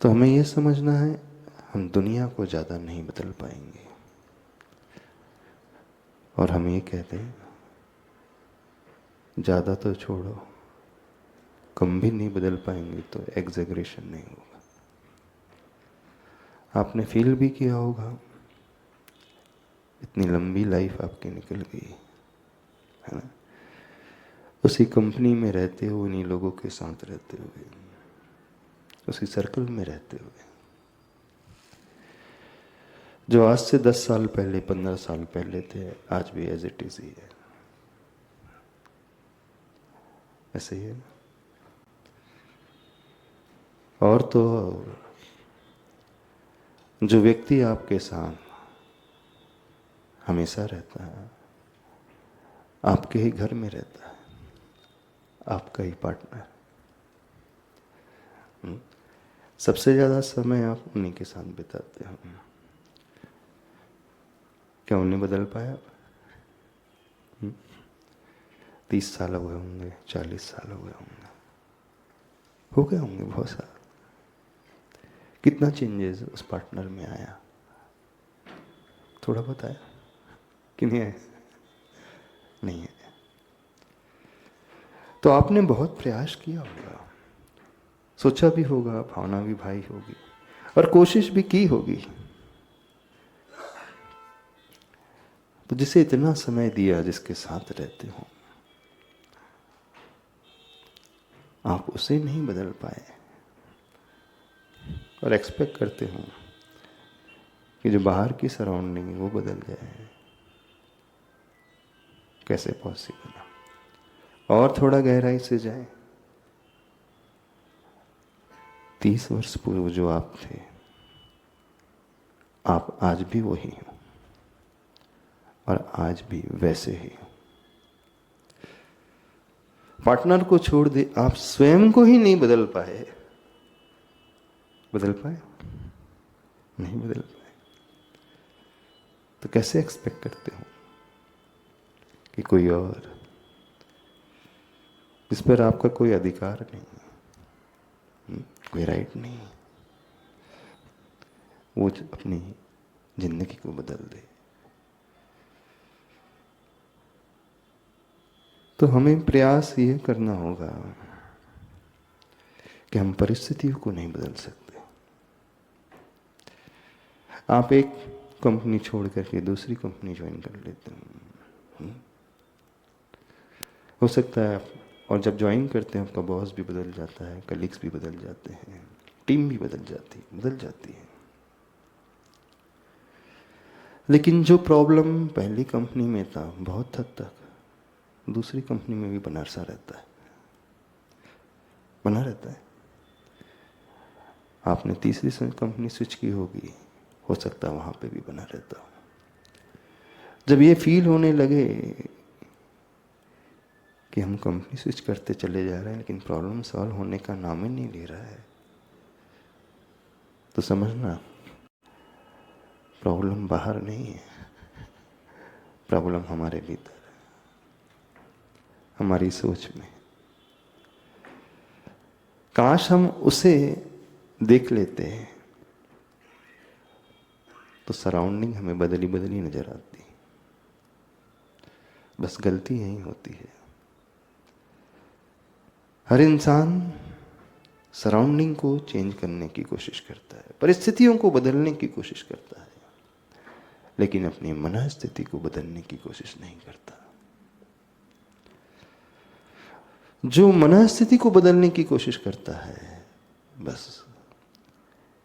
तो हमें ये समझना है हम दुनिया को ज़्यादा नहीं बदल पाएंगे। और हम ये कहते हैं ज़्यादा तो छोड़ो, कम भी नहीं बदल पाएंगे तो एग्जैगरेशन नहीं होगा। आपने फील भी किया होगा, इतनी लंबी लाइफ आपकी निकल गई है ना, उसी कंपनी में रहते हुए, उन्हीं लोगों के साथ रहते हुए, उसी सर्कल में रहते हुए, जो आज से 10 साल पहले 15 साल पहले थे, आज भी एज इट इज ही है। ऐसे ही है ना। और तो जो व्यक्ति आपके साथ हमेशा रहता है, आपके ही घर में रहता है, आपका ही पार्टनर, सबसे ज़्यादा समय आप उन्हीं के साथ बिताते हो। क्या उन्हें बदल पाया आप? 30 साल हुए होंगे, 40 साल हुए होंगे, हो गए होंगे बहुत सारा। कितना चेंजेस उस पार्टनर में आया? थोड़ा बहुत आया कि नहीं आया? नहीं है। तो आपने बहुत प्रयास किया होगा, सोचा भी होगा, भावना भी भाई होगी और कोशिश भी की होगी। तो जिसे इतना समय दिया, जिसके साथ रहते हो, आप उसे नहीं बदल पाए और एक्सपेक्ट करते हो कि जो बाहर की सराउंडिंग है वो बदल जाए। कैसे पॉसिबल है? और थोड़ा गहराई से जाए, 30 वर्ष पूर्व जो आप थे, आप आज भी वही हो और आज भी वैसे ही हो। पार्टनर को छोड़ दे, आप स्वयं को ही नहीं बदल पाए। बदल पाए? नहीं बदल पाए। तो कैसे एक्सपेक्ट करते हो कि कोई और, इस पर आपका कोई अधिकार नहीं, कोई राइट नहीं, वो अपनी जिंदगी को बदल दे? तो हमें प्रयास ये करना होगा कि हम परिस्थितियों को नहीं बदल सकते। आप एक कंपनी छोड़ करके दूसरी कंपनी ज्वाइन कर लेते हैं, हो सकता है और जब ज्वाइन करते हैं आपका बॉस भी बदल जाता है, कलीग्स भी बदल जाते हैं, टीम भी बदल जाती है। लेकिन जो प्रॉब्लम पहली कंपनी में था, बहुत हद तक दूसरी कंपनी में भी बना रहता है। आपने तीसरी कंपनी स्विच की होगी, हो सकता है वहां पे भी बना रहता हो। जब ये फील होने लगे कि हम कंपनी स्विच करते चले जा रहे हैं लेकिन प्रॉब्लम सॉल्व होने का नाम ही नहीं ले रहा है, तो समझना प्रॉब्लम बाहर नहीं है, प्रॉब्लम हमारे भीतर है, हमारी सोच में। काश हम उसे देख लेते हैं तो सराउंडिंग हमें बदली बदली नजर आती। बस गलती यही होती है, हर इंसान सराउंडिंग को चेंज करने की कोशिश करता है, परिस्थितियों को बदलने की कोशिश करता है, लेकिन अपनी मनःस्थिति को बदलने की कोशिश नहीं करता। जो मनःस्थिति को बदलने की कोशिश करता है, बस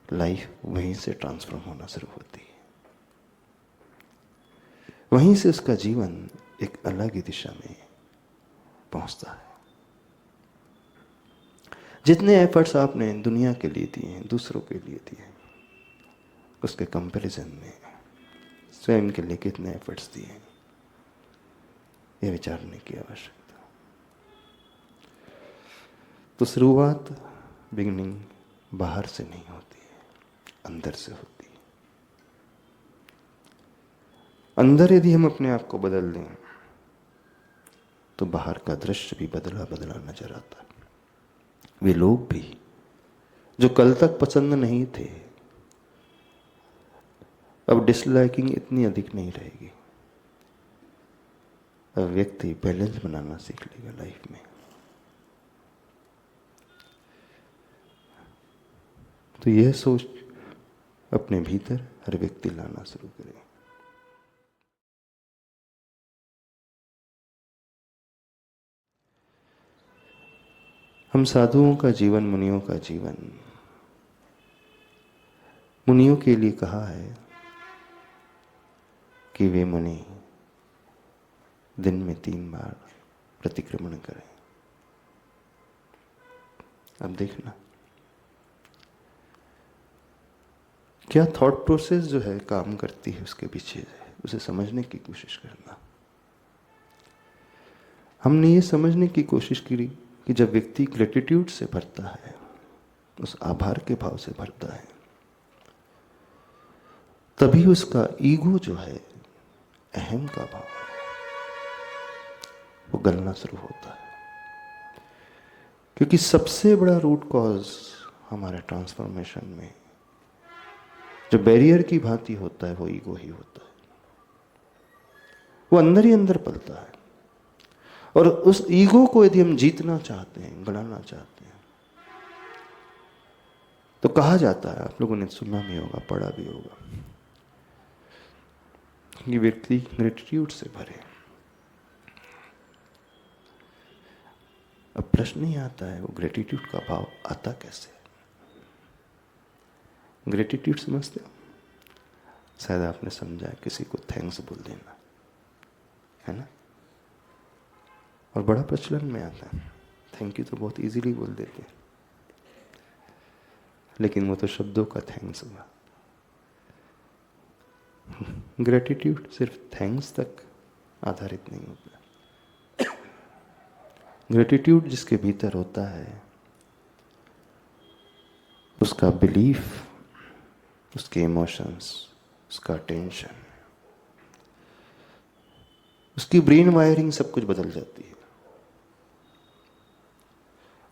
लाइफ वहीं से ट्रांसफॉर्म होना शुरू होती है, वहीं से उसका जीवन एक अलग ही दिशा में पहुंचता है। जितने एफर्ट्स आपने दुनिया के लिए दिए हैं, दूसरों के लिए दिए हैं, उसके कंपैरिजन में स्वयं के लिए कितने एफर्ट्स दिए हैं, यह विचारने की आवश्यकता। तो शुरुआत, बिगिनिंग बाहर से नहीं होती है, अंदर से होती है। अंदर यदि हम अपने आप को बदल दें तो बाहर का दृश्य भी बदला बदला नजर आता है। वे लोग भी जो कल तक पसंद नहीं थे, अब डिसलाइकिंग इतनी अधिक नहीं रहेगी। अब व्यक्ति बैलेंस बनाना सीख लेगा लाइफ में। तो यह सोच अपने भीतर हर व्यक्ति लाना शुरू करे। हम साधुओं का जीवन, मुनियों का जीवन, मुनियों के लिए कहा है कि वे मुनि दिन में 3 बार प्रतिक्रमण करें। अब देखना क्या थॉट प्रोसेस जो है काम करती है उसके पीछे, उसे समझने की कोशिश करना। हमने ये समझने की कोशिश की कि जब व्यक्ति ग्रेटिट्यूड से भरता है, उस आभार के भाव से भरता है, तभी उसका ईगो जो है, अहम का भाव, वो गलना शुरू होता है। क्योंकि सबसे बड़ा रूट कॉज हमारे ट्रांसफॉर्मेशन में जो बैरियर की भांति होता है, वो ईगो ही होता है। वो अंदर ही अंदर पलता है। और उस ईगो को यदि हम जीतना चाहते हैं, गड़ाना चाहते हैं, तो कहा जाता है, आप लोगों ने सुना भी होगा, पढ़ा भी होगा, कि व्यक्ति ग्रेटिट्यूड से भरे। अब प्रश्न ही आता है, वो ग्रेटिट्यूड का भाव आता कैसे? ग्रेटिट्यूड समझते हो? शायद आपने समझा है, किसी को थैंक्स बोल देना, है ना? और बड़ा प्रचलन में आता है। थैंक यू तो बहुत इजीली बोल देते हैं, लेकिन वो तो शब्दों का थैंक्स हुआ। ग्रेटिट्यूड सिर्फ थैंक्स तक आधारित नहीं होता। ग्रेटिट्यूड जिसके भीतर होता है, उसका बिलीफ, उसके इमोशंस, उसका टेंशन, उसकी ब्रेन वायरिंग सब कुछ बदल जाती है।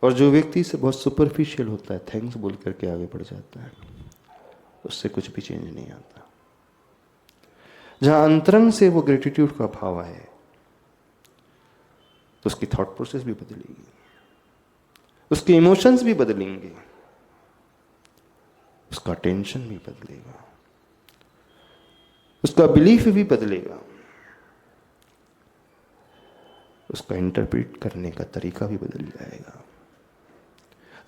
और जो व्यक्ति से बहुत सुपरफिशियल होता है, थैंक्स बोल करके आगे बढ़ जाता है, उससे कुछ भी चेंज नहीं आता। जहां अंतरंग से वो ग्रेटिट्यूड का भाव आए, तो उसकी थॉट प्रोसेस भी बदलेगी, उसके इमोशंस भी बदलेंगे, उसका टेंशन भी बदलेगा, उसका बिलीफ भी बदलेगा, उसका इंटरप्रेट करने का तरीका भी बदल जाएगा,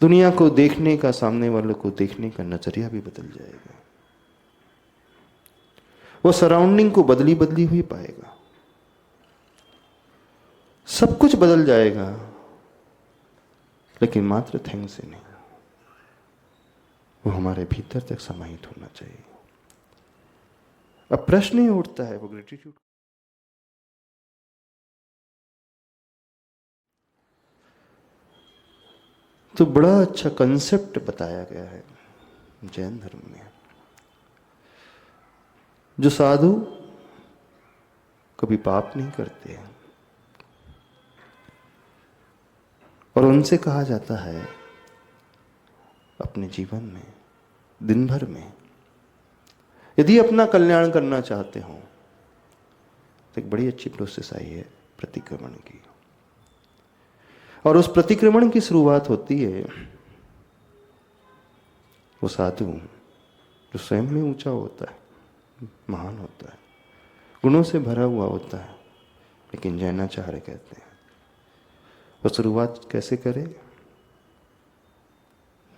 दुनिया को देखने का, सामने वालों को देखने का नजरिया भी बदल जाएगा। वो सराउंडिंग को बदली बदली हुई पाएगा, सब कुछ बदल जाएगा, लेकिन मात्र थैंक्स से नहीं, वो हमारे भीतर तक समाहित होना चाहिए। अब प्रश्न ही उठता है, वो ग्रेटिट्यूड तो बड़ा अच्छा कंसेप्ट बताया गया है जैन धर्म में। जो साधु कभी पाप नहीं करते हैं, और उनसे कहा जाता है अपने जीवन में, दिन भर में यदि अपना कल्याण करना चाहते हो, तो एक बड़ी अच्छी प्रोसेस आई है प्रतिक्रमण की। और उस प्रतिक्रमण की शुरुआत होती है, वो साधु जो स्वयं में ऊंचा होता है, महान होता है, गुणों से भरा हुआ होता है, लेकिन जैनाचार्य कहते हैं वो शुरुआत कैसे करे?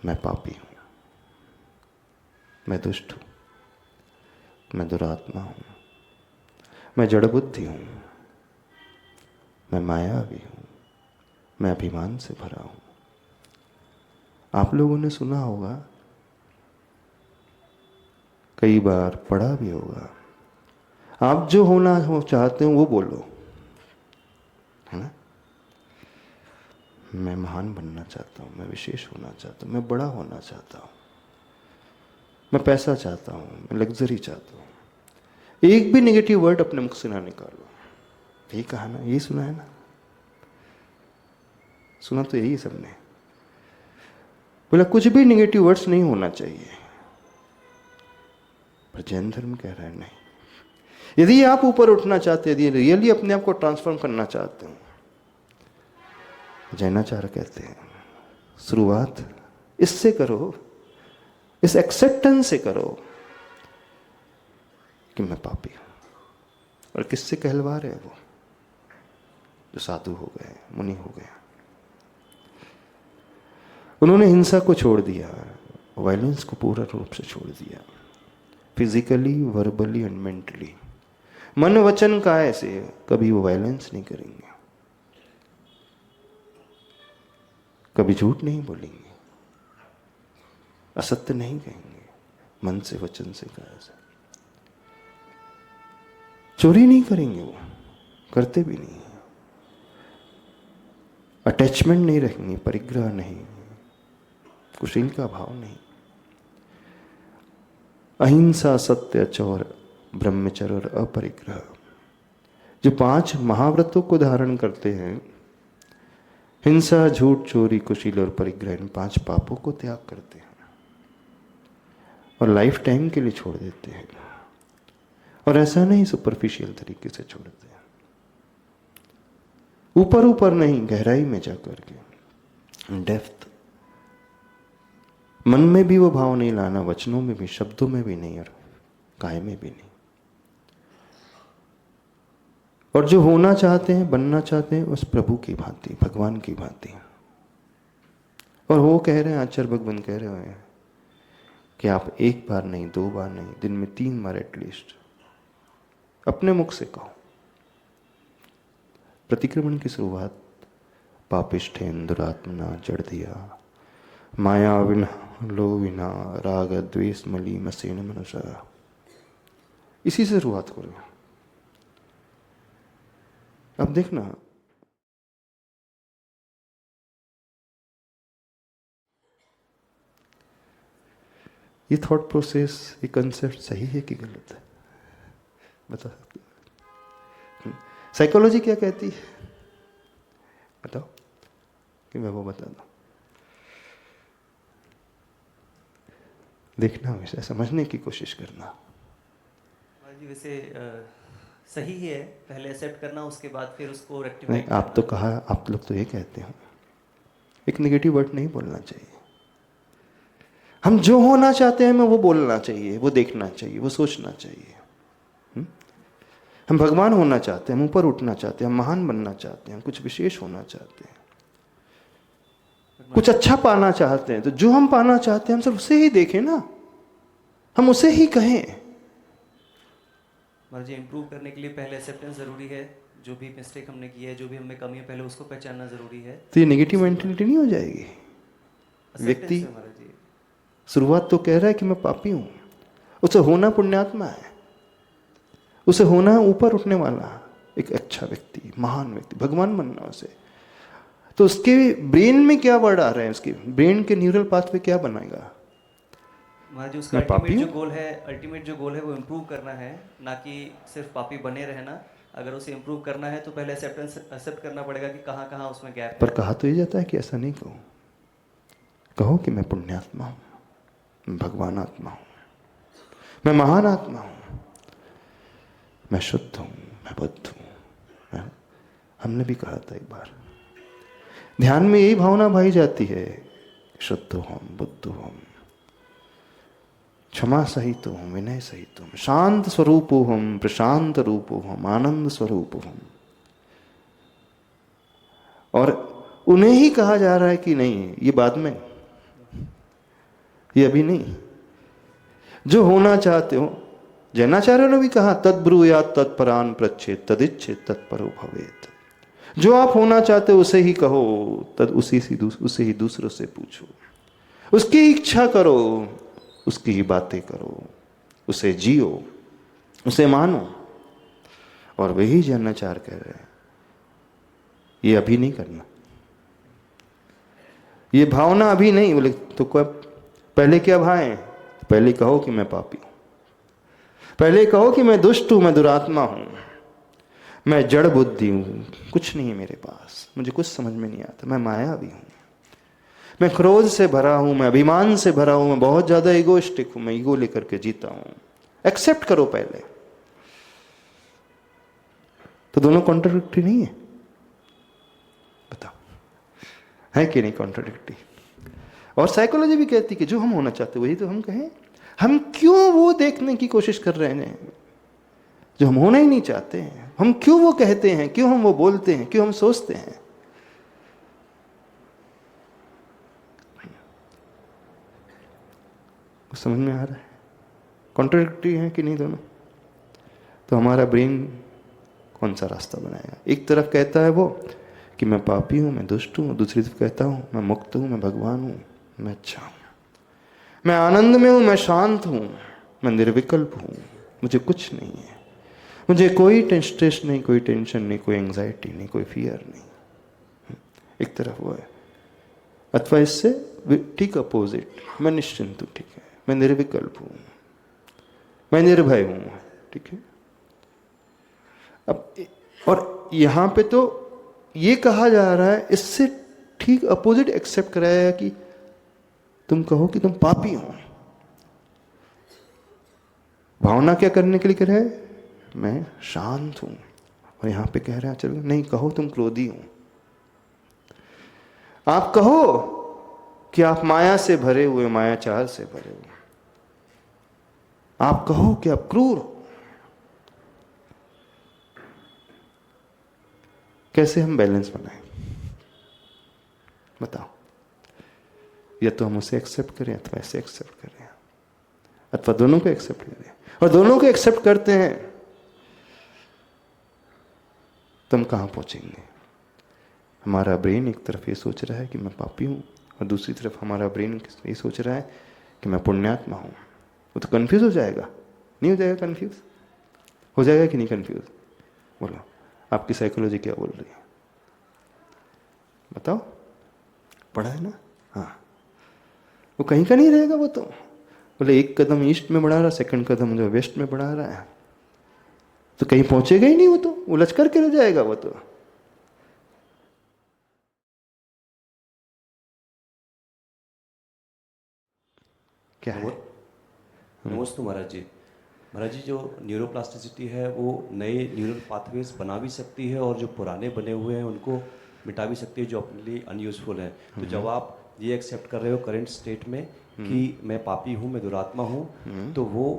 मैं पापी हूं, मैं दुष्ट हूं, मैं दुरात्मा हूं, मैं जड़ बुद्धि हूं, मैं मायावी हूं, मैं अभिमान से भरा हूं। आप लोगों ने सुना होगा, कई बार पढ़ा भी होगा, आप जो होना हो चाहते हो वो बोलो, है ना? मैं महान बनना चाहता हूं, मैं विशेष होना चाहता हूं, मैं बड़ा होना चाहता हूं, मैं पैसा चाहता हूं, मैं लग्जरी चाहता हूं। एक भी नेगेटिव वर्ड अपने मुख से ना निकालो। यही कहा ना, यही सुना है ना? सुना तो यही सबने। बोला कुछ भी निगेटिव वर्ड्स नहीं होना चाहिए। पर जैन धर्म कह रहा है नहीं, यदि आप ऊपर उठना चाहते, यदि रियली अपने आप को ट्रांसफॉर्म करना चाहते हो, जैनाचार्य कहते हैं शुरुआत इससे करो, इस एक्सेप्टेंस से करो कि मैं पापी हूं। और किससे कहलवा रहे हैं वो? जो साधु हो गए, मुनि हो गए, उन्होंने हिंसा को छोड़ दिया, वायलेंस को पूरा रूप से छोड़ दिया, फिजिकली, वर्बली एंड मेंटली, मन वचन काय से कभी वो वायलेंस नहीं करेंगे, कभी झूठ नहीं बोलेंगे, असत्य नहीं कहेंगे, मन से, वचन से, काय से, चोरी नहीं करेंगे, वो करते भी नहीं, अटैचमेंट नहीं रखेंगे, परिग्रह नहीं, कुशील का भाव नहीं, अहिंसा, सत्य, चौर, ब्रह्मचर्य और अपरिग्रह, जो 5 महाव्रतों को धारण करते हैं, हिंसा, झूठ, चोरी, कुशील और परिग्रह, इन 5 पापों को त्याग करते हैं और लाइफ टाइम के लिए छोड़ देते हैं। और ऐसा नहीं सुपरफिशियल तरीके से छोड़ते हैं, ऊपर ऊपर नहीं, गहराई में जाकर के, डेप्थ, मन में भी वो भाव नहीं लाना, वचनों में भी, शब्दों में भी नहीं और काय में भी नहीं। और जो होना चाहते हैं, बनना चाहते हैं, उस प्रभु की भांति, भगवान की भांति। और वो कह रहे हैं, आचार्य भगवान कह रहे हैं कि आप 1 बार नहीं, 2 बार नहीं, दिन में 3 बार एटलीस्ट अपने मुख से कहो। प्रतिक्रमण की शुरुआत पापिष्ठेन दुरात्मना जड़ दिया, माया विना लो विना राग द्वेष मली मसेन मनुष्य, इसी से शुरुआत करो। अब देखना, ये थॉट प्रोसेस, ये कंसेप्ट सही है कि गलत है? बता सकते हो? साइकोलॉजी क्या कहती है बताओ, कि मैं वो बता दूं? देखना, हमेशा समझने की कोशिश करना। जी वैसे सही ही है, पहले एक्सेप्ट करना, उसके बाद फिर उसको रेक्टिफाई नहीं, करना। आप तो कहा, आप लोग तो ये कहते हो, एक नेगेटिव वर्ड नहीं बोलना चाहिए। हम जो होना चाहते हैं हमें वो बोलना चाहिए, वो देखना चाहिए, वो सोचना चाहिए। हम भगवान होना चाहते हैं, हम ऊपर उठना चाहते हैं, हम महान बनना चाहते हैं, हम कुछ विशेष होना चाहते हैं, कुछ अच्छा पाना चाहते हैं, तो जो हम पाना चाहते हैं हम सिर्फ उसे ही देखें ना, हम उसे ही कहें। जी इम्प्रूव करने के लिए पहले एक्सेप्टेंस ज़रूरी है, जो भी मिस्टेक हमने की है, जो भी हमें कमी है, पहले उसको पहचानना ज़रूरी है। तो ये नेगेटिव मेंटेलिटी नहीं हो जाएगी? व्यक्ति शुरुआत तो कह रहा है कि मैं पापी हूं, उसे होना पुण्यात्मा है, उसे होना ऊपर उठने वाला एक अच्छा व्यक्ति, महान व्यक्ति, भगवान बनना उसे। तो उसके ब्रेन में क्या वर्ड आ रहे हैं, उसके ब्रेन के न्यूरल पाथवे क्या बनाएगा? महाराज उसका अल्टीमेट जो गोल है वो इम्प्रूव करना है, ना कि सिर्फ पापी बने रहना। अगर उसे इम्प्रूव करना है तो पहले एक्सेप्ट करना पड़ेगा कि कहाँ कहाँ उसमें गैप है। पर कहा तो ये जाता है कि ऐसा नहीं कहो, कहो कि मैं पुण्यात्मा हूँ, मैं भगवान आत्मा हूँ, मैं महान आत्मा हूँ, मैं शुद्ध हूँ, मैं बुद्ध हूँ। हमने भी कहा था एक बार, ध्यान में यही भावना भाई जाती है, शुद्ध हम, बुद्ध हम, क्षमा सहित हूं, विनय सहित हूं, शांत स्वरूप हम, प्रशांत रूप हम, आनंद स्वरूप हम। और उन्हें ही कहा जा रहा है कि नहीं, ये बाद में, ये अभी नहीं, जो होना चाहते हो। जैनाचार्यों ने भी कहा, तद्ब्रूयात् तत्परान पृच्छेत् तदिच्छेत् तत्परो भवेत्। जो आप होना चाहते हो उसे ही कहो, तद उसे ही दूसरों से पूछो, उसकी इच्छा करो, उसकी ही बातें करो, उसे जियो, उसे मानो। और वही जैनाचार्य कह रहे हैं, ये अभी नहीं करना, ये भावना अभी नहीं। बोले तो पहले क्या भाएं? पहले कहो कि मैं पापी हूं, पहले कहो कि मैं दुष्ट हूं, मैं दुरात्मा हूं, मैं जड़ बुद्धि हूं, कुछ नहीं है मेरे पास, मुझे कुछ समझ में नहीं आता, मैं मायावी हूं, मैं क्रोध से भरा हूं, मैं अभिमान से भरा हूं, मैं बहुत ज्यादा ईगोइस्टिक हूं, मैं ईगो लेकर के जीता हूं। एक्सेप्ट करो पहले। तो दोनों कॉन्ट्राडिक्टरी नहीं है? बताओ, है कि नहीं कॉन्ट्राडिक्टरी? और साइकोलॉजी भी कहती कि जो हम होना चाहते वही तो हम कहें। हम क्यों वो देखने की कोशिश कर रहे हैं जो हम होना ही नहीं चाहते हैं? हम क्यों वो कहते हैं, क्यों हम वो बोलते हैं, क्यों हम सोचते हैं? समझ में आ रहा है कॉन्ट्राडिक्टरी है कि नहीं दोनों? तो हमारा ब्रेन कौन सा रास्ता बनाएगा? एक तरफ कहता है वो कि मैं पापी हूं, मैं दुष्ट हूं, दूसरी तरफ कहता हूं मैं मुक्त हूं, मैं भगवान हूं, मैं अच्छा हूं, मैं आनंद में हूं, मैं शांत हूं, मैं निर्विकल्प हूं, मुझे कुछ नहीं है, मुझे कोई स्ट्रेस नहीं, कोई टेंशन नहीं, कोई एंजाइटी नहीं, कोई फियर नहीं। एक तरफ वो है। अथवा इससे ठीक अपोजिट, मैं निश्चिंत हूं, ठीक है, मैं निर्विकल्प हूं, मैं निर्भय हूं, ठीक है। अब और यहां पे तो ये कहा जा रहा है, इससे ठीक अपोजिट एक्सेप्ट कराया कि तुम कहो कि तुम पापी हो। भावना क्या करने के लिए कह रहा है? मैं शांत हूं। और यहां पे कह रहा है चलो नहीं, कहो तुम क्रोधी हो, आप कहो कि आप माया से भरे हुए, मायाचार से भरे हुए, आप कहो कि आप क्रूर हो। कैसे हम बैलेंस बनाएं? बताओ। या तो हम उसे एक्सेप्ट करें अथवा ऐसे एक्सेप्ट करें, अथवा दोनों को एक्सेप्ट करें। और दोनों को एक्सेप्ट करते हैं तो हम कहां पहुंचेंगे? हमारा ब्रेन एक तरफ ये सोच रहा है कि मैं पापी हूं, और दूसरी तरफ हमारा ब्रेन ये सोच रहा है कि मैं पुण्यात्मा हूं। वो तो कंफ्यूज हो जाएगा, नहीं हो जाएगा कंफ्यूज? हो जाएगा कि नहीं कंफ्यूज? बोलो, आपकी साइकोलॉजी क्या बोल रही है? बताओ, पढ़ा है ना? हाँ, वो कहीं का नहीं रहेगा। वो तो बोले एक कदम ईस्ट में बढ़ा रहा, सेकंड कदम जो वेस्ट में बढ़ा रहा है, तो कहीं पहुंचेगा ही नहीं। वो तो उलझ करके रह जाएगा। वो तो क्या है? नमस्ते महाराज जी। महाराज जी, जो न्यूरोप्लास्टिसिटी है वो नए न्यूरल पाथवेज बना भी सकती है, और जो पुराने बने हुए हैं उनको मिटा भी सकती है, जो अपने लिए अनयूजफुल है। तो जब आप ये एक्सेप्ट कर रहे हो करंट स्टेट में कि मैं पापी हूँ, मैं दुरात्मा हूँ, तो वो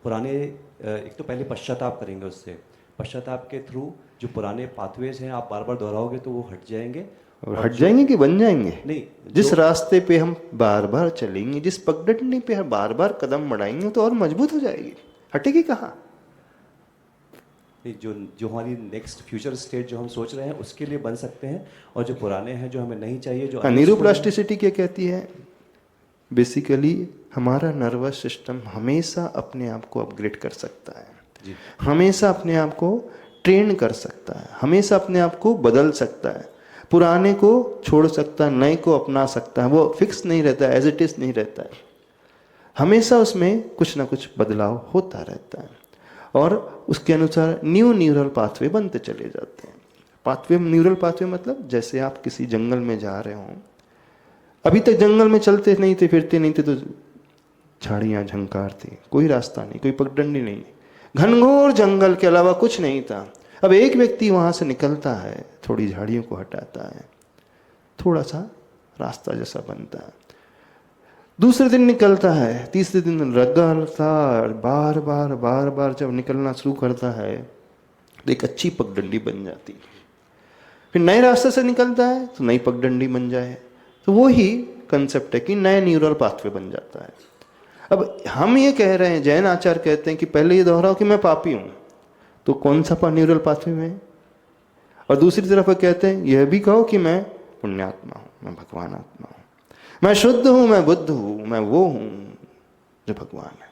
पुराने एक तो पहले पश्चाताप करेंगे, उससे पश्चाताप के थ्रू जो पुराने पाथवेज हैं आप बार बार दोहराओगे तो वो हट जाएंगे। और हट जाएंगे कि बन जाएंगे? नहीं, जिस रास्ते पे हम बार बार चलेंगे, जिस पगडंडी पे हम बार बार कदम बढ़ाएंगे तो और मजबूत हो जाएगी, हटेगी कहाँ? जो जो हमारी नेक्स्ट फ्यूचर स्टेट जो हम सोच रहे हैं उसके लिए बन सकते हैं, और जो पुराने हैं जो हमें नहीं चाहिए, जो न्यूरोप्लास्टिसिटी क्या कहती है? बेसिकली हमारा नर्वस सिस्टम हमेशा अपने आप को अपग्रेड कर सकता है जी। हमेशा अपने आप को ट्रेन कर सकता है, हमेशा अपने आप को बदल सकता है, पुराने को छोड़ सकता है, नए को अपना सकता है। वो फिक्स नहीं रहता है, एज इट इज नहीं रहता है, हमेशा उसमें कुछ ना कुछ बदलाव होता रहता है, और उसके अनुसार न्यू न्यूरल पाथवे बनते चले जाते हैं। पाथवे, न्यूरल पाथवे मतलब जैसे आप किसी जंगल में जा रहे हो, अभी तक जंगल में चलते नहीं थे, फिरते नहीं थे, तो झाड़ियां झंकार थी, कोई रास्ता नहीं, कोई पगडंडी नहीं, घनघोर जंगल के अलावा कुछ नहीं था। अब एक व्यक्ति वहां से निकलता है, थोड़ी झाड़ियों को हटाता है, थोड़ा सा रास्ता जैसा बनता है, दूसरे दिन निकलता है, तीसरे दिन लगातार बार बार बार बार जब निकलना शुरू करता है तो एक अच्छी पगडंडी बन जाती है। फिर नए रास्ते से निकलता है तो नई पगडंडी बन जाए, तो वो ही कंसेप्ट है कि नया न्यूरल पाथवे बन जाता है। अब हम ये कह रहे हैं, जैन आचार्य कहते हैं कि पहले ये दोहराओ कि मैं पापी हूं, तो कौन सा न्यूरल पाथवे में है? और दूसरी तरफ कहते हैं यह भी कहो कि मैं पुण्यात्मा हूं, मैं भगवान आत्मा हूं, मैं शुद्ध हूं, मैं बुद्ध हूं, मैं वो हूं जो भगवान है।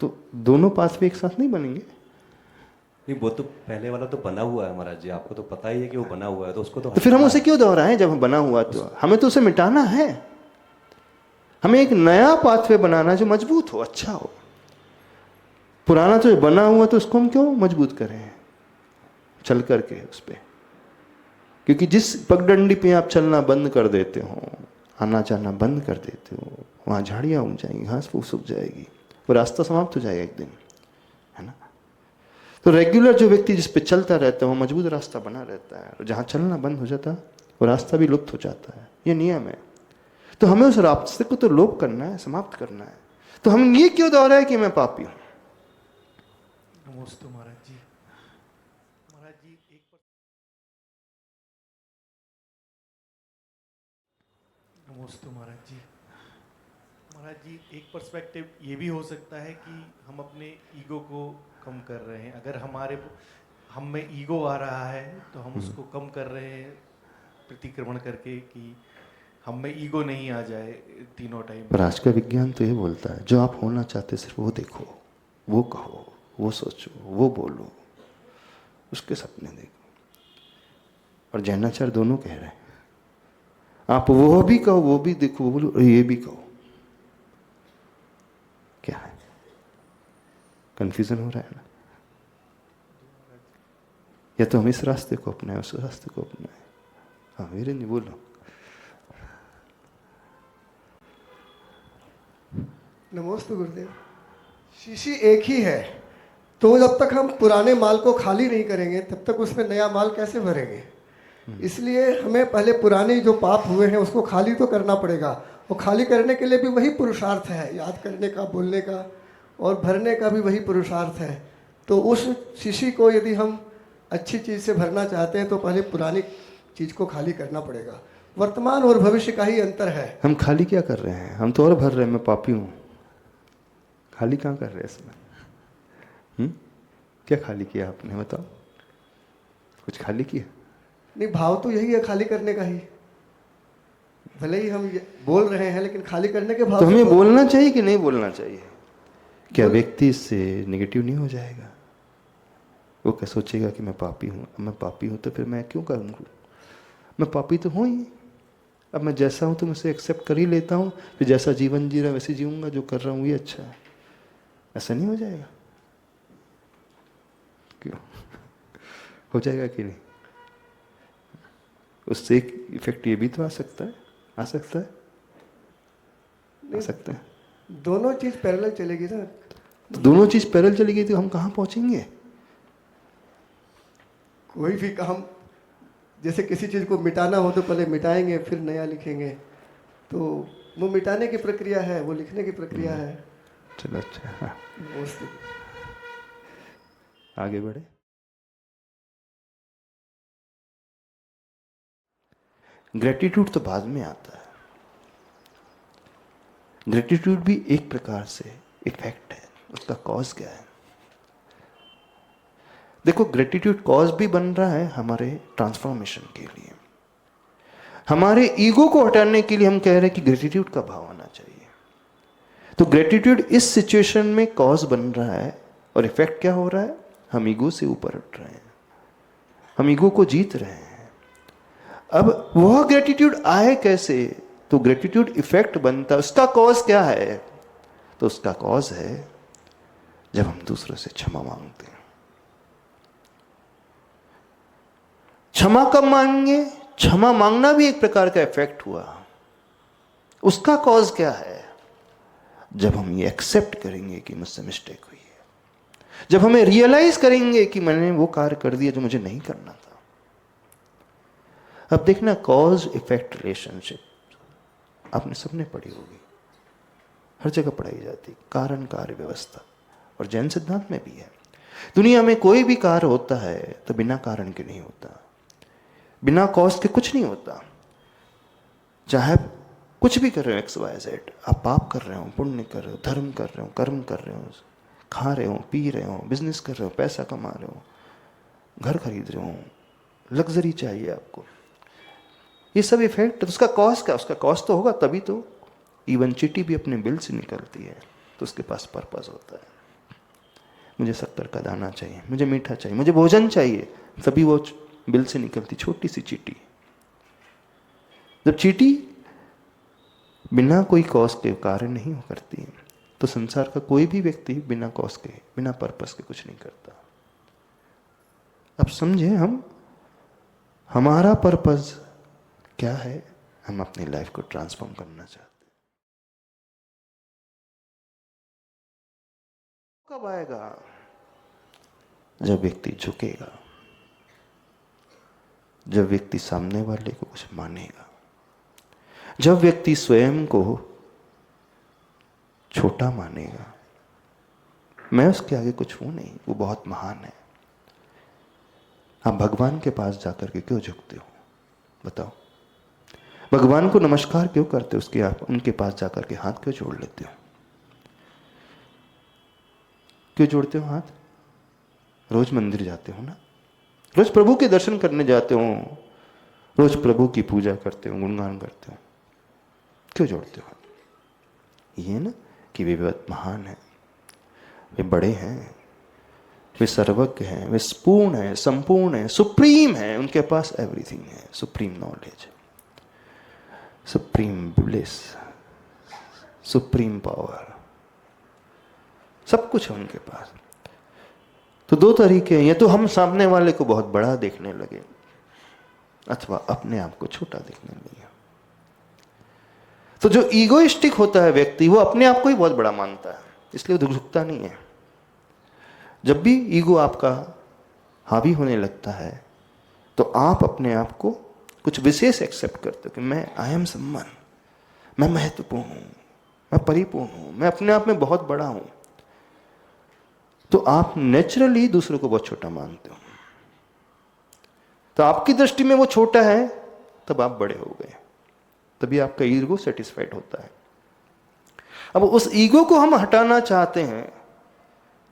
तो दोनों पाथवे एक साथ नहीं बनेंगे। नहीं, वो तो पहले वाला तो बना हुआ है महाराज जी, आपको तो पता ही है कि वो बना हुआ है, तो उसको तो फिर हम उसे क्यों दोहराएं? जब हम बना हुआ तो हमें तो उसे मिटाना है, हमें एक नया पाथवे बनाना जो मजबूत हो, अच्छा हो। पुराना तो बना हुआ तो उसको हम क्यों मजबूत करें चल करके उस पर? क्योंकि जिस पगडंडी पे आप चलना बंद कर देते हो, आना जाना बंद कर देते हो, वहाँ झाड़ियाँ उग जाएंगी, घास फूस सूख जाएगी, वो रास्ता समाप्त हो जाएगा एक दिन, है ना। तो रेगुलर जो व्यक्ति जिस पे चलता रहता है वो मजबूत रास्ता बना रहता है, और जहाँ चलना बंद हो जाता है वो रास्ता भी लुप्त हो जाता है। ये नियम है। तो हमें उस रास्ते को तो लोप करना है, समाप्त करना है। तो हम ये क्यों दोहराए कि मैं पापी हूँ। नमस्ते महाराज जी। महाराज जी नमस्ते महाराज जी। महाराज जी एक पर्सपेक्टिव ये भी हो सकता है कि हम अपने ईगो को कम कर रहे हैं। अगर हम में ईगो आ रहा है तो हम उसको कम कर रहे हैं प्रतिक्रमण करके कि हम में ईगो नहीं आ जाए तीनों टाइम। पर आज का विज्ञान तो ये बोलता है जो आप होना चाहते सिर्फ वो देखो, वो कहो, वो सोचो, वो बोलो, उसके सपने देखो। और जैनाचार्य दोनों कह रहे हैं आप वो भी कहो, वो भी देखो, वो बोलो, और ये भी कहो। क्या है, कंफ्यूजन हो रहा है ना। या तो हम इस रास्ते को अपनाएं, उस रास्ते को अपनाएं। हाँ वीरेंद्र जी बोलो। नमस्ते गुरुदेव। शीशी एक ही है, तो जब तक हम पुराने माल को खाली नहीं करेंगे तब तक उसमें नया माल कैसे भरेंगे। इसलिए हमें पहले पुराने जो पाप हुए हैं उसको खाली तो करना पड़ेगा, और खाली करने के लिए भी वही पुरुषार्थ है, याद करने का, बोलने का, और भरने का भी वही पुरुषार्थ है। तो उस शीशी को यदि हम अच्छी चीज़ से भरना चाहते हैं तो पहले पुरानी चीज़ को खाली करना पड़ेगा। वर्तमान और भविष्य का ही अंतर है। हम खाली क्या कर रहे हैं, हम तो और भर रहे हैं, मैं पापी हूँ। खाली कहाँ कर रहे हैं इसमें? क्या खाली किया आपने, बताओ। कुछ खाली किया? नहीं, भाव तो यही है खाली करने का ही। भले ही हम बोल रहे हैं लेकिन खाली करने के भाव तो हमें से बोलना चाहिए कि नहीं बोलना चाहिए? क्या व्यक्ति इससे नेगेटिव नहीं हो जाएगा? वो क्या सोचेगा कि मैं पापी हूँ तो फिर मैं क्यों करूँगा? मैं पापी तो हूँ ही। अब मैं जैसा हूँ तो मैं उसे एक्सेप्ट कर ही लेता हूँ, फिर जैसा जीवन जी रहा है वैसे जीऊँगा, जो कर रहा हूँ ये अच्छा है। ऐसा नहीं हो जाएगा? क्यों? हो जाएगा कि नहीं? उससे एक इफेक्ट ये भी तो आ सकता है, आ सकता है। दोनों चीज पैरेलल चलेगी ना। तो दोनों चीज पैरेलल चलेगी तो हम कहाँ पहुंचेंगे? कोई भी काम, जैसे किसी चीज को मिटाना हो तो पहले मिटाएंगे फिर नया लिखेंगे, तो वो मिटाने की प्रक्रिया है, वो लिखने की प्रक्रिया है। चलो अच्छा, हाँ। आगे बढ़े। ग्रेटिट्यूड तो बाद में आता है। ग्रेटिट्यूड भी एक प्रकार से इफेक्ट है, उसका कॉज क्या है? देखो, ग्रेटिट्यूड कॉज भी बन रहा है हमारे ट्रांसफॉर्मेशन के लिए। हमारे ईगो को हटाने के लिए हम कह रहे हैं कि ग्रेटिट्यूड का भाव आना चाहिए। तो ग्रेटिट्यूड इस सिचुएशन में कॉज बन रहा है, और इफेक्ट क्या हो रहा है? हम ईगो से ऊपर उठ रहे हैं, हम ईगो को जीत रहे हैं। अब वह ग्रेटिट्यूड आए कैसे? तो ग्रेटिट्यूड इफेक्ट बनता है। उसका कॉज क्या है? तो उसका कॉज है जब हम दूसरों से क्षमा मांगते हैं। क्षमा कब मांगेंगे? क्षमा मांगना भी एक प्रकार का इफेक्ट हुआ। उसका कॉज क्या है? जब हम ये एक्सेप्ट करेंगे कि मुझसे मिस्टेक हुई है, जब हमें रियलाइज करेंगे कि मैंने वो कार्य कर दिया जो मुझे नहीं करना था। अब देखना, कॉज इफेक्ट रिलेशनशिप आपने सबने पढ़ी होगी, हर जगह पढ़ाई जाती, कारण कार्य व्यवस्था, और जैन सिद्धांत में भी है। दुनिया में कोई भी कार्य होता है तो बिना कारण के नहीं होता, बिना कॉज के कुछ नहीं होता। चाहे कुछ भी कर रहे हो, एक्स वाई जेड, आप पाप कर रहे हो, पुण्य कर रहे हो, धर्म कर रहे हो, कर्म कर रहे हो, खा रहे हो, पी रहे हो, बिजनेस कर रहे हो, पैसा कमा रहे हो, घर खरीद रहे हो, लग्जरी चाहिए आपको, ये सब इफेक्ट। उसका कॉस्ट क्या? उसका कॉस्ट तो होगा, तभी तो इवन चींटी भी अपने बिल से निकलती है, तो उसके पास पर्पस होता है। मुझे शक्कर का दाना चाहिए, मुझे मीठा चाहिए, मुझे भोजन चाहिए, तभी वो बिल से निकलती छोटी सी चींटी। जब चींटी बिना कोई कॉज के कार्य नहीं करती, तो संसार का कोई भी व्यक्ति बिना कॉज के, बिना पर्पस के कुछ नहीं करता। अब समझे, हमारा पर्पस क्या है? हम अपनी लाइफ को ट्रांसफॉर्म करना चाहते हैं। कब आएगा? जब व्यक्ति झुकेगा, जब व्यक्ति सामने वाले को कुछ मानेगा, जब व्यक्ति स्वयं को छोटा मानेगा। मैं उसके आगे कुछ हूं नहीं, वो बहुत महान है। आप भगवान के पास जाकर के क्यों झुकते हो? बताओ। भगवान को नमस्कार क्यों करते हो? उसके आप उनके पास जाकर के हाथ क्यों जोड़ लेते हो? क्यों जोड़ते हो हाथ? रोज मंदिर जाते हो ना, रोज प्रभु के दर्शन करने जाते हो, रोज प्रभु की पूजा करते हो, गुणगान करते हो, क्यों जोड़ते हो हाथ? ये ना कि वे बहुत महान है, वे बड़े हैं, वे सर्वज्ञ हैं, वे पूर्ण है, संपूर्ण है, सुप्रीम है, उनके पास एवरीथिंग है। Supreme knowledge, supreme bliss, supreme power, सब कुछ है उनके पास। तो दो तरीके हैं, या तो हम सामने वाले को बहुत बड़ा देखने लगे अथवा अपने आप को छोटा देखने लगे। तो जो ईगोइस्टिक होता है व्यक्ति, वो अपने आप को ही बहुत बड़ा मानता है, इसलिए वो झुकता नहीं है। जब भी ईगो आपका हावी होने लगता है तो आप अपने आप को कुछ विशेष एक्सेप्ट करते हो कि मैं आई एम समवन, मैं महत्वपूर्ण हूं, मैं परिपूर्ण हूं, मैं अपने आप में बहुत बड़ा हूं। तो आप नेचुरली दूसरों को बहुत छोटा मानते हो। तो आपकी दृष्टि में वो छोटा है, तब आप बड़े हो गए, तभी आपका ईगो सेटिस्फाइड होता है। अब उस ईगो को हम हटाना चाहते हैं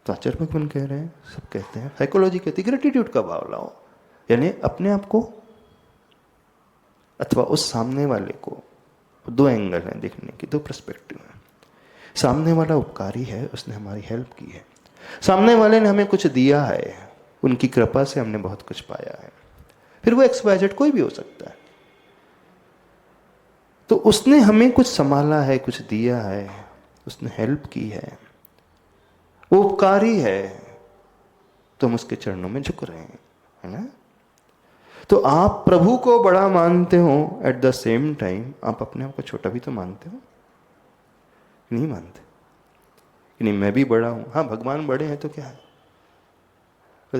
तो आचार्य भगवान कह रहे हैं, सब कहते हैं, साइकोलॉजी कहती है ग्रेटिट्यूड का भाव लाओ, यानी अपने आप को अथवा उस सामने वाले को। दो एंगल हैं देखने की, दो पर्सपेक्टिव हैं। सामने वाला उपकारी है, उसने हमारी हेल्प की है, सामने वाले ने हमें कुछ दिया है, उनकी कृपा से हमने बहुत कुछ पाया है। फिर वो XYZ कोई भी हो सकता है। तो उसने हमें कुछ संभाला है, कुछ दिया है, उसने हेल्प की है, वो उपकारी है, तो हम उसके चरणों में झुक रहे हैं, है ना। तो आप प्रभु को बड़ा मानते हो, एट द सेम टाइम आप अपने आप को छोटा भी तो मानते हो, नहीं मानते? नहीं मैं भी बड़ा हूं। हाँ, भगवान बड़े हैं तो क्या है,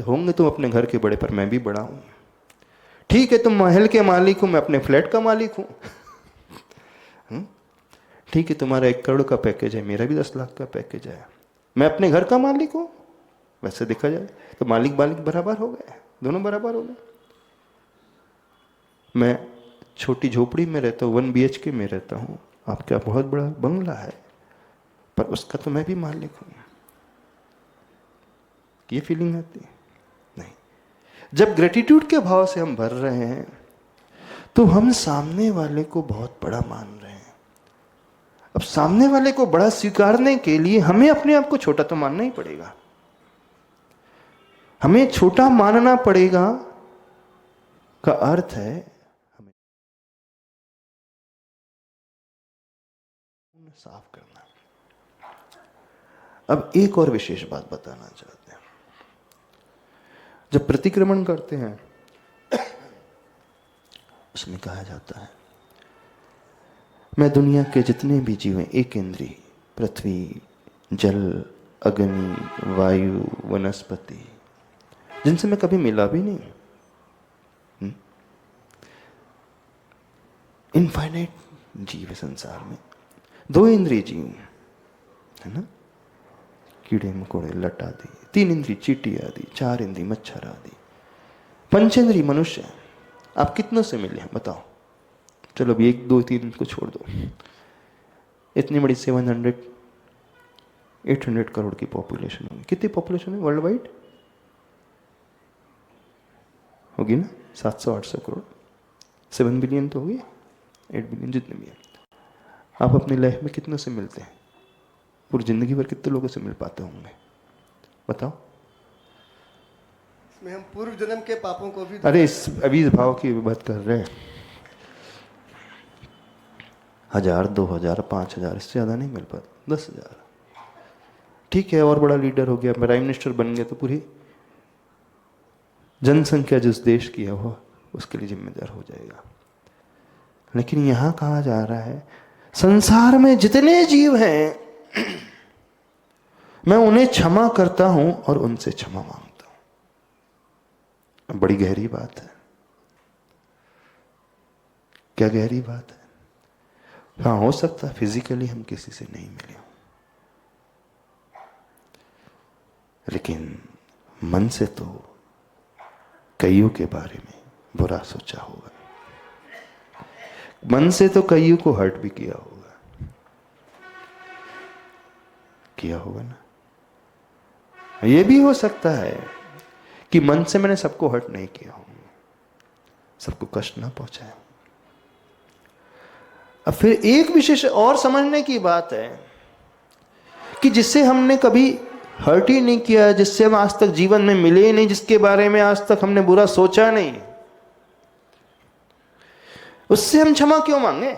होंगे तुम अपने घर के बड़े, पर मैं भी बड़ा हूं। ठीक है, तुम महल के मालिक हो, मैं अपने फ्लैट का मालिक हूं। ठीक है, तुम्हारा 1 करोड़ का पैकेज है, मेरा भी 10 लाख का पैकेज है, मैं अपने घर का मालिक हूं। वैसे देखा जाए तो मालिक बराबर हो गए, दोनों बराबर हो गए। मैं छोटी झोपड़ी में रहता हूँ, 1 BHK में रहता हूँ, आपका बहुत बड़ा बंगला है, पर उसका तो मैं भी मालिक हूं। ये फीलिंग आती है? नहीं। जब ग्रेटिट्यूड के भाव से हम भर रहे हैं तो हम सामने वाले को बहुत बड़ा मान रहे हैं। अब सामने वाले को बड़ा स्वीकारने के लिए हमें अपने आप को छोटा तो मानना ही पड़ेगा। हमें छोटा मानना पड़ेगा का अर्थ है हमें साफ करना। अब एक और विशेष बात बताना चाहते हैं। जब प्रतिक्रमण करते हैं उसमें कहा जाता है, मैं दुनिया के जितने भी जीव हैं, एक इंद्रिय, पृथ्वी, जल, अग्नि, वायु, वनस्पति, जिनसे मैं कभी मिला भी नहीं, इनफाइनाइट जीव है संसार में। 2 इंद्रिय जीव है ना, कीड़े मकोड़े लट आदि, 3 इंद्रिय चींटी आदि, 4 इंद्रिय मच्छर आदि, 5 इंद्रिय मनुष्य। आप कितनों से मिले हैं बताओ? चलो अभी 1 2 3 को छोड़ दो। इतनी बड़ी 800 करोड़ की पॉपुलेशन होगी। कितनी पॉपुलेशन है वर्ल्ड वाइड? होगी ना 700-800 करोड़। 7 बिलियन तो होगी, 8 बिलियन, जितने भी हैं। आप अपनी लाइफ में कितनों से मिलते हैं? पूरी जिंदगी भर कितने लोगों से मिल पाते होंगे बताओ? इसमें हम पूर्व जन्म के पापों को भी, अरे अभी इस भाव की बात कर रहे हैं। 1000, 2000, 5000, इससे ज़्यादा नहीं मिल पाता। 10,000 ठीक है, और बड़ा लीडर हो गया, प्राइम मिनिस्टर बन गया, तो पूरी जनसंख्या जिस देश की है वो उसके लिए जिम्मेदार हो जाएगा। लेकिन यहां कहा जा रहा है संसार में जितने जीव हैं मैं उन्हें क्षमा करता हूं और उनसे क्षमा मांगता हूं। बड़ी गहरी बात है। क्या गहरी बात है? हाँ, हो सकता है फिजिकली हम किसी से नहीं मिले हों, लेकिन मन से तो कईयों के बारे में बुरा सोचा होगा, मन से तो कईयों को हर्ट भी किया होगा ना। यह भी हो सकता है कि मन से मैंने सबको हर्ट नहीं किया हो, सबको कष्ट ना पहुंचाया। अब फिर एक विशेष और समझने की बात है कि जिससे हमने कभी हर्ट ही नहीं किया, जिससे हम आज तक जीवन में मिले ही नहीं, जिसके बारे में आज तक हमने बुरा सोचा नहीं, उससे हम क्षमा क्यों मांगे?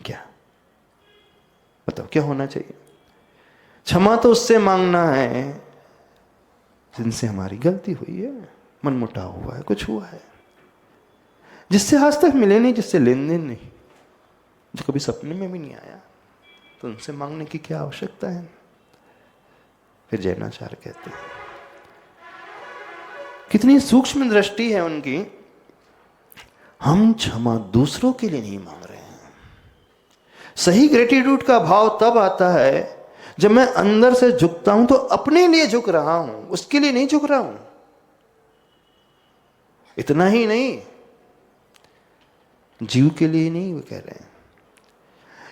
क्या बताओ, क्या होना चाहिए? क्षमा तो उससे मांगना है जिनसे हमारी गलती हुई है, मनमुटाव हुआ है, कुछ हुआ है, जिससे आज तक मिले नहीं, जिससे लेन देन नहीं, जो कभी सपने में भी नहीं आया, तो उनसे मांगने की क्या आवश्यकता है? फिर जैनाचार्य कहते हैं कितनी सूक्ष्म दृष्टि है उनकी। हम क्षमा दूसरों के लिए नहीं मांग रहे हैं। सही ग्रेटिट्यूड का भाव तब आता है जब मैं अंदर से झुकता हूं तो अपने लिए झुक रहा हूं, उसके लिए नहीं झुक रहा हूं। इतना ही नहीं, जीव के लिए नहीं, वो कह रहे हैं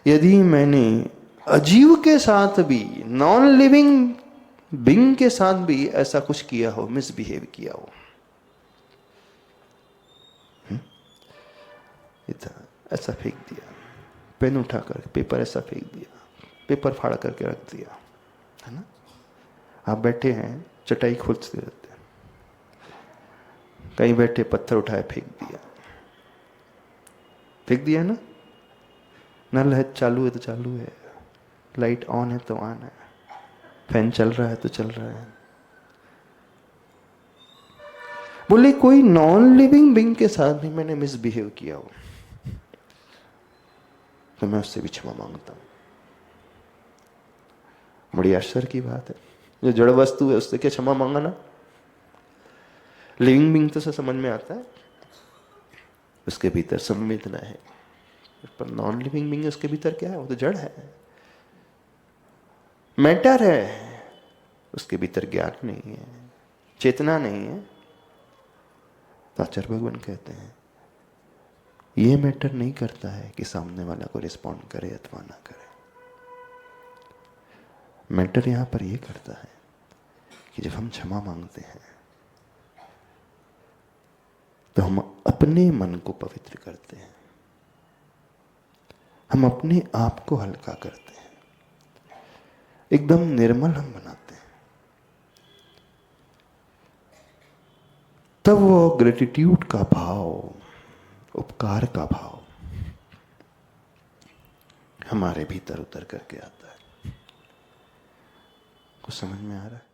यदि मैंने अजीव के साथ भी, नॉन लिविंग बीइंग के साथ भी ऐसा कुछ किया हो, मिसबिहेव किया हो, ऐसा फेंक दिया, पेन उठाकर पेपर ऐसा फेंक दिया, पेपर फाड़ करके रख दिया, है ना। आप बैठे हैं, चटाई खोलते रहते हैं, कहीं बैठे पत्थर उठाए फेंक दिया ना। नल है चालू है तो चालू है, लाइट ऑन है तो ऑन है, फैन चल रहा है तो चल रहा है। बोले कोई नॉन लिविंग बीइंग के साथ भी मैंने मिसबिहेव किया हो तो मैं उससे भी क्षमा मांगता हूं। बड़ी आश्चर्य की बात है। जो जड़ वस्तु है उससे क्या क्षमा मांगना? लिविंग बीइंग तो समझ में आता है, उसके भीतर संवेदना है, पर नॉन लिविंग बीइंग उसके भीतर क्या है? वो तो जड़ है, मैटर है, उसके भीतर ज्ञान नहीं है, चेतना नहीं है। तो आचार्य भगवान कहते हैं ये मैटर नहीं करता है कि सामने वाला को रिस्पॉन्ड करे अथवा ना करे। मैटर यहां पर यह करता है कि जब हम क्षमा मांगते हैं तो हम अपने मन को पवित्र करते हैं, हम अपने आप को हल्का करते हैं, एकदम निर्मल हम बनाते हैं। तब वो ग्रेटिट्यूड का भाव, उपकार का भाव हमारे भीतर उतर करके आता है। कुछ समझ में आ रहा है?